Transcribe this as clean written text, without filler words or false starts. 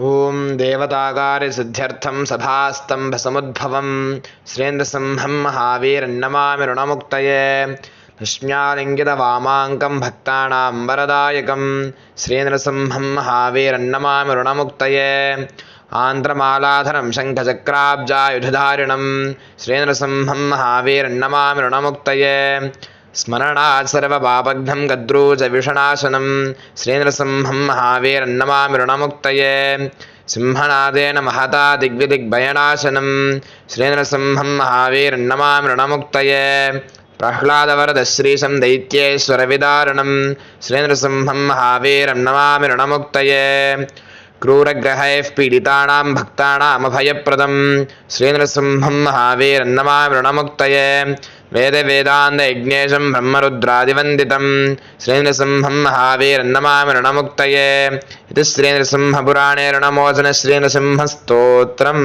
ॐ देवताकार्यसिद्ध्यर्थं सभास्तम्भसमुद्भवं श्रीन्द्रसिंहं महावीरन्नमामि ऋणमुक्तये लक्ष्म्यालिङ्गितवामाङ्कं भक्तानां वरदायकं श्रीन्द्रसिंहं महावीरन्नमामि ऋणमुक्तये आन्द्रमालाधरं शङ्खचक्राब्जायुधधारिणं श्रीन्द्रसिंहं महावीरन्नमामि ऋणमुक्तये स्मरणात् सर्वपापघ्नं गद्रूजविषणाशनं श्रीन्द्रसिंहं महावीरन्नमामि ऋणमुक्तये सिंहनादेन महता दिग्विदिग्भयनाशनं श्रीन्द्रसिंहं महावीरन्नमामि ऋणमुक्तये प्रह्लादवरदश्रीशं दैत्येश्वरविदारणं श्रीन्द्रसिंहं महावीरन्नमामि ऋणमुक्तये क्रूरग्रहैः पीडितानां भक्तानामभयप्रदं श्रीन्द्रसिंहं महावीरन्नमामि ऋणमुक्तये वेदवेदान्तयज्ञेशं ब्रह्मरुद्रादिवन्दितं श्रीन्द्रसिंहं महावीरन्नमामि ऋणमुक्तये इति श्रीन्द्रसिंहपुराणे ऋणमोचन श्रीन्द्रसिंहस्तोत्रम्।